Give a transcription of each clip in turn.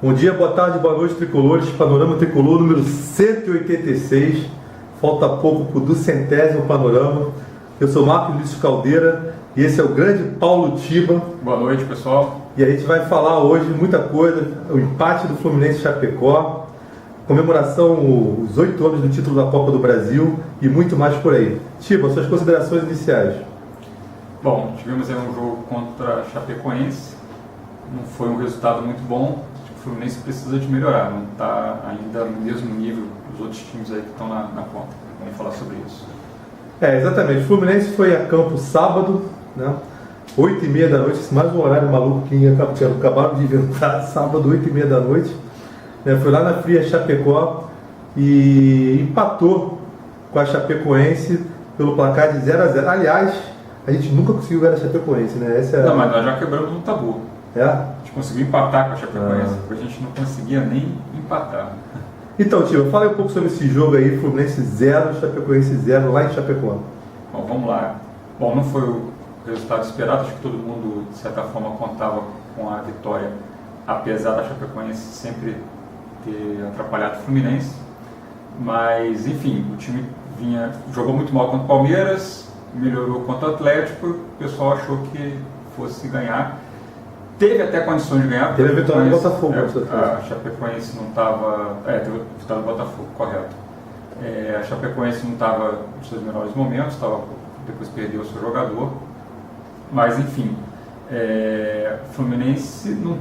Bom dia, boa tarde, boa noite, tricolores. Panorama Tricolor número 186. Falta pouco para o 200º Panorama. Eu sou Marcos Lício Caldeira e esse é o grande Paulo Tiba. Boa noite, pessoal. E a gente vai falar hoje muita coisa. O empate do Fluminense Chapecó, comemoração, os 8 anos do título da Copa do Brasil e muito mais por aí. Tiba, suas considerações iniciais. Bom, tivemos aí um jogo contra a Chapecoense. Não foi um resultado muito bom. O Fluminense precisa de melhorar, não está ainda no mesmo nível dos outros times aí que estão na ponta. Vamos falar sobre isso. Exatamente. O Fluminense foi a campo sábado, né? 8h30 da noite, mais um horário maluco que acabaram de inventar, sábado, 8h30 da noite. Foi lá na fria Chapecó e empatou com a Chapecoense pelo placar de 0-0. Aliás, a gente nunca conseguiu ganhar a Chapecoense, né? Não, mas nós já quebramos um tabu. A gente conseguiu empatar com a Chapecoense, porque a gente não conseguia nem empatar. Então, Tio, fala um pouco sobre esse jogo aí, Fluminense 0, Chapecoense 0, lá em Chapecó. Bom, vamos lá. Bom, não foi o resultado esperado, acho que todo mundo, de certa forma, contava com a vitória, apesar da Chapecoense sempre ter atrapalhado o Fluminense. Mas, enfim, o time jogou muito mal contra o Palmeiras, melhorou contra o Atlético, o pessoal achou que fosse ganhar. Teve até condições de ganhar. Teve a vitória do Botafogo. A Chapecoense não estava... teve a vitória do Botafogo, correto. A Chapecoense não estava nos seus melhores momentos, depois perdeu o seu jogador. Mas, enfim, o Fluminense não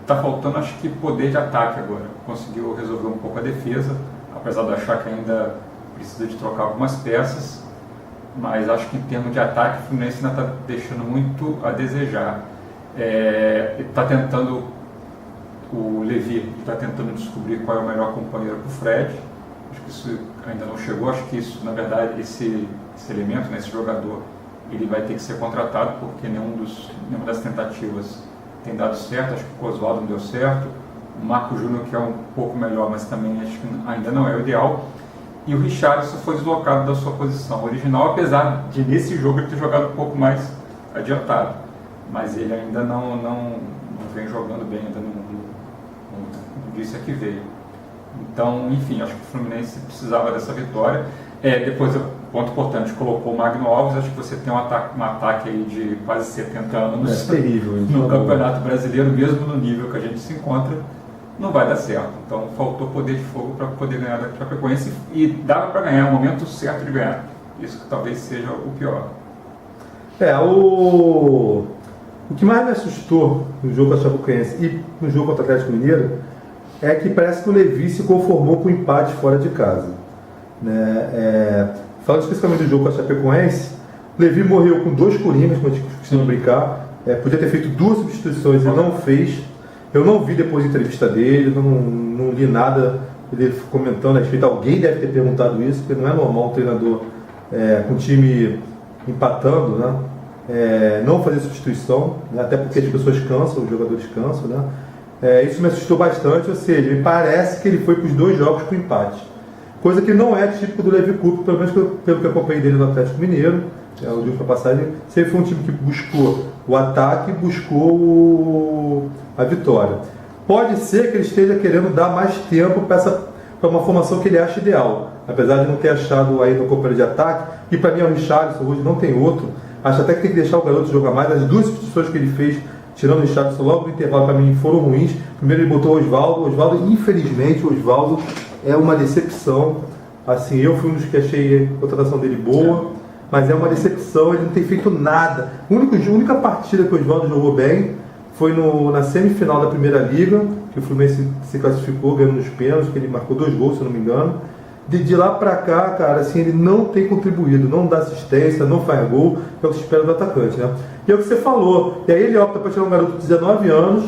está faltando, acho que, poder de ataque agora. Conseguiu resolver um pouco a defesa, apesar de achar que ainda precisa de trocar algumas peças. Mas acho que, em termos de ataque, o Fluminense ainda está deixando muito a desejar. Está tentando, o Levi está tentando descobrir qual é o melhor companheiro para o Fred. Acho que isso ainda não chegou. Acho que isso, na verdade, esse elemento, esse jogador, ele vai ter que ser contratado, porque nenhuma das tentativas tem dado certo. Acho que o Oswaldo não deu certo, o Marco Júnior, que é um pouco melhor, mas também acho que ainda não é o ideal, e o Richarlison foi deslocado da sua posição original, apesar de nesse jogo ele ter jogado um pouco mais adiantado. Mas ele ainda não vem jogando bem, ainda não disse a que veio. Então, enfim, acho que o Fluminense precisava dessa vitória. Depois, ponto importante, colocou o Magno Alves. Acho que você tem um ataque aí de quase 70 anos terrível, no Campeonato Brasileiro, mesmo no nível que a gente se encontra, não vai dar certo. Então, faltou poder de fogo para poder ganhar da Chapecoense, e dava para ganhar, o momento certo de ganhar. Isso que talvez seja o pior. O que mais me assustou no jogo com a Chapecoense e no jogo contra o Atlético Mineiro é que parece que o Levi se conformou com o empate fora de casa. Falando especificamente do jogo com a Chapecoense, o Levi morreu com 2 coringas, como a gente costuma brincar. Podia ter feito 2 substituições, ele não fez. Eu não vi depois da entrevista dele, não li nada ele comentando a respeito. Alguém deve ter perguntado isso, porque não é normal um treinador com o time empatando, né? Não fazer substituição, né? Até porque as pessoas cansam, os jogadores cansam, né? Isso me assustou bastante, ou seja, me parece que ele foi para os 2 jogos com empate, coisa que não é típico do Levi Coupe, pelo menos pelo que eu acompanhei dele no Atlético Mineiro. O jogo para passagem sempre foi um time que buscou o ataque, buscou a vitória. Pode ser que ele esteja querendo dar mais tempo para uma formação que ele acha ideal, apesar de não ter achado aí no companheiro de ataque, e para mim é o Richarlison, hoje não tem outro. Acho até que tem que deixar o garoto jogar mais. As 2 substituições que ele fez, tirando o Richarlison logo no intervalo, para mim foram ruins. Primeiro ele botou o Oswaldo. Infelizmente, o Oswaldo é uma decepção. Assim, eu fui um dos que achei a contratação dele boa, mas é uma decepção, ele não tem feito nada. A única partida que o Oswaldo jogou bem foi na semifinal da Primeira Liga, que o Fluminense se classificou, ganhando nos pênaltis, que ele marcou 2 gols, se eu não me engano. De lá pra cá, cara, assim, ele não tem contribuído, não dá assistência, não faz gol, é o que se espera do atacante, né? E é o que você falou, e aí ele opta para tirar um garoto de 19 anos,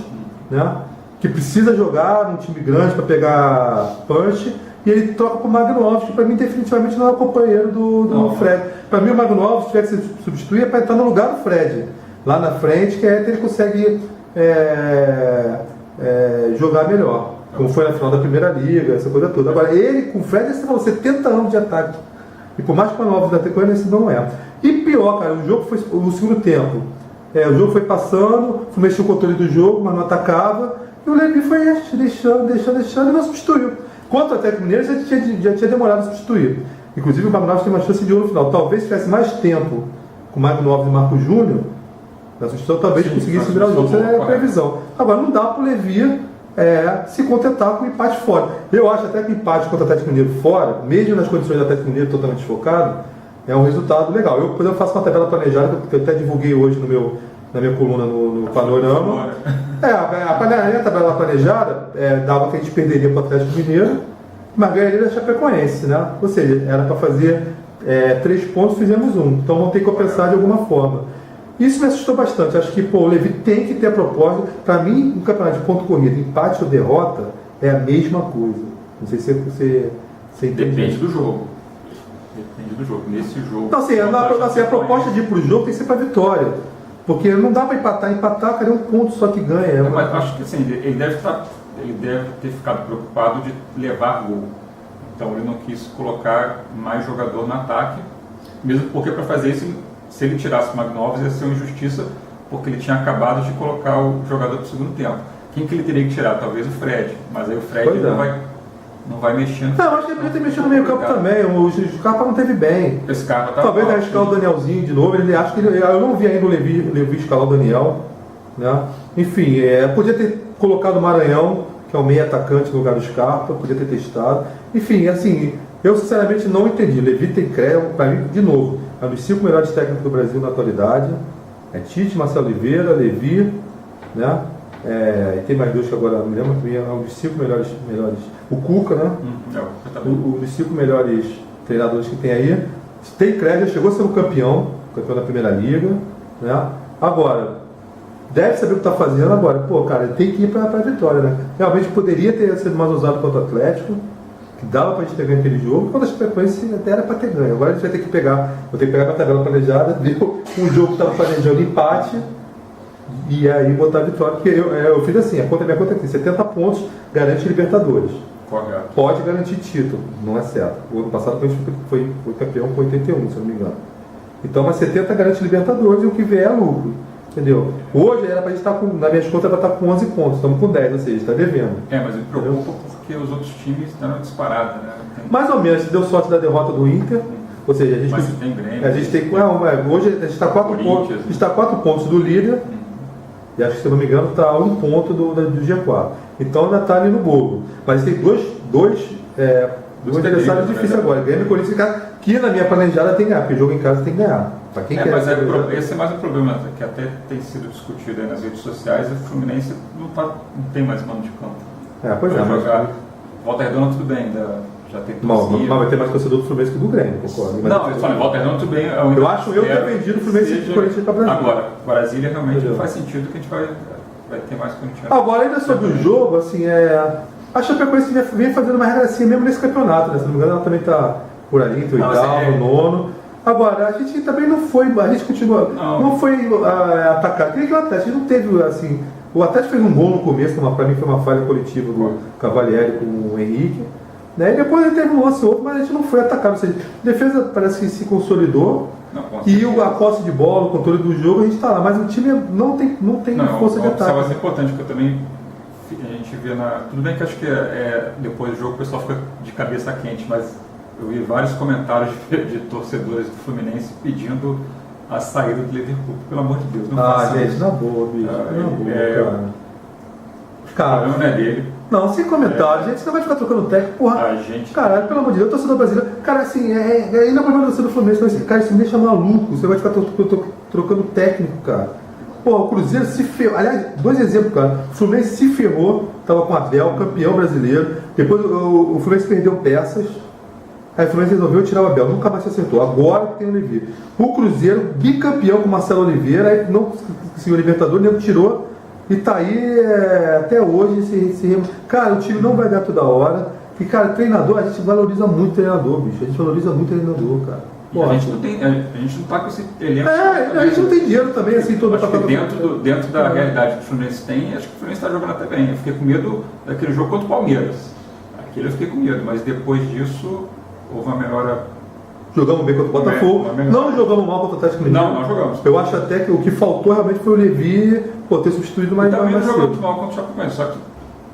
né, que precisa jogar num time grande para pegar punch, e ele troca pro Magno Alves, que para mim definitivamente não é o companheiro do Fred. Para mim o Magno Alves, se tiver que se substituir, é para entrar no lugar do Fred, lá na frente, que ele consegue jogar melhor, como foi na final da Primeira Liga, essa coisa toda. Agora, ele com o Fred, você falou 70 anos de ataque. E por mais que o Magno Alves da Tecoina, esse não é. E pior, cara, o jogo foi o segundo tempo. O jogo foi passando, o Fluminense tinha o controle do jogo, mas não atacava. E o Levi foi deixando e não substituiu. Quanto ao Atlético Mineiro, já tinha demorado a substituir. Inclusive o Magno Alves tem uma chance de ouro no final. Talvez se tivesse mais tempo com o Magno Alves e Marco Júnior, na substituição talvez conseguisse virar o jogo. Essa é a previsão. Agora não dá para o Levi se contentar com o empate fora. Eu acho até que o empate contra o Atlético Mineiro fora, mesmo nas condições do Atlético Mineiro totalmente desfocado, é um resultado legal. Eu, por exemplo, faço uma tabela planejada, que eu até divulguei hoje na minha coluna no Panorama. A tabela planejada dava que a gente perderia para o Atlético Mineiro, mas ganharia da Chapecoense, né? Ou seja, era para fazer 3 pontos, fizemos 1. Então vamos ter que compensar de alguma forma. Isso me assustou bastante. Acho que o Levi tem que ter a proposta. Para mim, um campeonato de ponto corrido, empate ou derrota, é a mesma coisa. Não sei se você entende. Depende do jogo. Depende do jogo. Nesse jogo. Então, a proposta de ir para o jogo tem que ser para a vitória. Porque não dá para empatar, cara, é um ponto só que ganha. Mas acho que assim, ele deve ter ficado preocupado de levar gol. Então ele não quis colocar mais jogador no ataque, mesmo porque para fazer isso, se ele tirasse o Magno Alves ia ser uma injustiça, porque ele tinha acabado de colocar o jogador para o segundo tempo. Quem que ele teria que tirar? Talvez o Fred, mas aí o Fred não vai mexendo. Não, acho que ele podia ter mexido no meio campo também. O Scarpa não teve bem. Esse Scarpa tá talvez arriscar o Danielzinho de novo. Eu não vi ainda o Levi escalar o Daniel, né? Enfim, podia ter colocado o Maranhão, que é o meio atacante no lugar do Scarpa, podia ter testado. Enfim, assim, eu sinceramente não entendi. Levi tem crédito, para mim, de novo, é um dos 5 melhores técnicos do Brasil na atualidade. É Tite, Marcelo Oliveira, Levi, né? E tem mais 2 que agora me lembro, que é um dos 5 melhores. O Cuca, né? Um dos 5 melhores treinadores que tem aí. Tem crédito, chegou a ser um campeão da Primeira Liga, né? Agora, deve saber o que está fazendo agora. Pô, cara, tem que ir para a vitória, né? Realmente poderia ter sido mais usado contra o Atlético, que dava para a gente ter ganho aquele jogo. Quando a Chapecoense até era para ter ganho. Agora a gente vai ter que pegar, vou ter que pegar a tabela planejada, ver um jogo que estava planejando empate e aí botar a vitória. Porque eu fiz assim, minha conta aqui, 70 pontos garante Libertadores. Correto. Pode garantir título, não é certo. O ano passado foi campeão com 81, se eu não me engano. Então, mas 70 garante Libertadores e o que vier é lucro. Entendeu? Hoje era pra gente estar na minha conta vai estar com 11 pontos, estamos com 10, ou seja, está devendo. Mas me preocupa porque os outros times deram disparada, né? Mais ou menos, deu sorte da derrota do Inter, ou seja, a gente tem Grêmio. Hoje a gente está 4 pontos, a gente está 4 pontos do líder, e acho que, se eu não me engano, está a 1 ponto do G4. Então ainda está ali no bolo. Mas tem dois adversários difíceis agora. Grêmio e Corinthians, que na minha planejada tem que ganhar, porque jogo em casa tem que ganhar. Esse é mais um problema que até tem sido discutido aí nas redes sociais. O Fluminense não tem mais mano de campo. Pois é. Jogar Volta Redonda tudo bem, já tem mas vai ter mais torcedor do Fluminense que do Grêmio, concordo. Não, eu falei, Volta Redonda tudo bem. Eu acho eu ter vendido o Fluminense e o Corinthians para Brasília. Agora, Brasília realmente não faz sentido que a gente vai ter mais Corinthians. Agora, ainda sobre o jogo, assim, a Chapecoense vem fazendo uma regra assim mesmo nesse campeonato, né? Se não me engano, ela também está por ali, entre o oitavo, nono. Agora, a gente também não foi, a gente continua, não foi atacado. Queria que o Atlético não teve, assim, o Atlético fez um gol no começo, para mim foi uma falha coletiva do Cavalieri com o Henrique, né? E depois ele teve um lance outro, mas a gente não foi atacado. Ou seja, a defesa parece que se consolidou, e a posse de bola, o controle do jogo, a gente está lá, mas o time não tem força de ataque. Uma coisa importante que eu também, a gente vê tudo bem que acho que depois do jogo o pessoal fica de cabeça quente, mas eu vi vários comentários de torcedores do Fluminense pedindo a saída do Liverpool. Pelo amor de Deus, não faça gente, na boa, bicho. Cara. O problema não é dele. Não, sem comentário, gente, você não vai ficar trocando técnico, porra. Caralho, pelo amor de Deus, torcedor brasileiro. Cara, assim, ainda problema do torcedor do Fluminense, mas, cara, isso me deixa maluco. Você vai ficar trocando técnico, cara. Porra, o Cruzeiro se ferrou. Aliás, 2 exemplos, cara. O Fluminense se ferrou, tava com o Abel, campeão brasileiro. Depois o Fluminense perdeu peças. Aí o Fluminense resolveu tirar o Abel, nunca mais se acertou. Agora que tem o Levi. O Cruzeiro, bicampeão com o Marcelo Oliveira, aí não conseguiu o Libertadores, nem tirou. E tá aí até hoje. Cara, o time não vai dar toda hora. E, cara, treinador, a gente valoriza muito treinador, bicho. A gente valoriza muito treinador, cara. Pô, a gente não tá com esse elenco. A gente não tem dinheiro também, assim, todo acho que dentro da realidade que o Fluminense tem, acho que o Fluminense está jogando até bem. Eu fiquei com medo daquele jogo contra o Palmeiras. Aquele eu fiquei com medo, mas depois disso houve uma melhora. Jogamos bem contra o Botafogo. Não jogamos mal contra o Atlético Mineiro. Não jogamos. Eu acho até que o que faltou realmente foi o Levi ter substituído mais cedo. Também não jogamos cedo. mal contra o Chapecoense, só que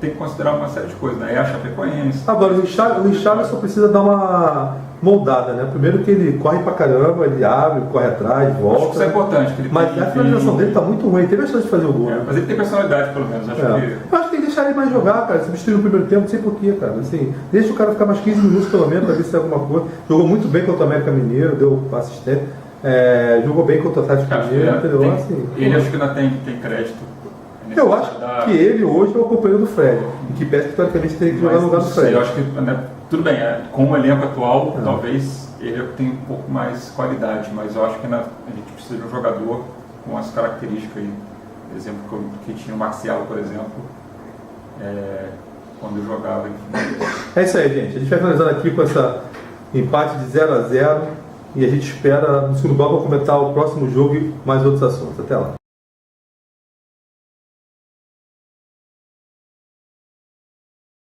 tem que considerar uma série de coisas, né? É a Chapecoense. Agora, o Richarlison precisa dar uma moldada, né? Primeiro que ele corre pra caramba, ele abre, corre atrás, volta. Acho que isso é importante. Que ele mas a finalização dele tá muito ruim, ele teve a chance de fazer o gol. Mas ele tem personalidade, pelo menos. Acho que... Eu acho que tem que deixar ele mais jogar, cara. Substituir no primeiro tempo, não sei porquê, cara. Assim, deixa o cara ficar mais 15 minutos pelo menos pra ver se tem alguma coisa. Jogou muito bem contra o América Mineiro, deu assistência. Jogou bem contra o Atlético Mineiro, entendeu? Assim, ele acho que ainda tem crédito. Eu acho que ele hoje é o companheiro do Fred. E que peça que teoricamente teria que jogar no lugar do Fred. Eu acho que, né, tudo bem, com o elenco atual, talvez ele tenha um pouco mais qualidade, mas eu acho que a gente precisa de um jogador com as características aí. Por exemplo, que tinha o Marcial, por exemplo, quando jogava. Enfim. É isso aí, gente. A gente vai finalizando aqui com esse empate de 0-0 e a gente espera no segundo bloco comentar o próximo jogo e mais outros assuntos. Até lá.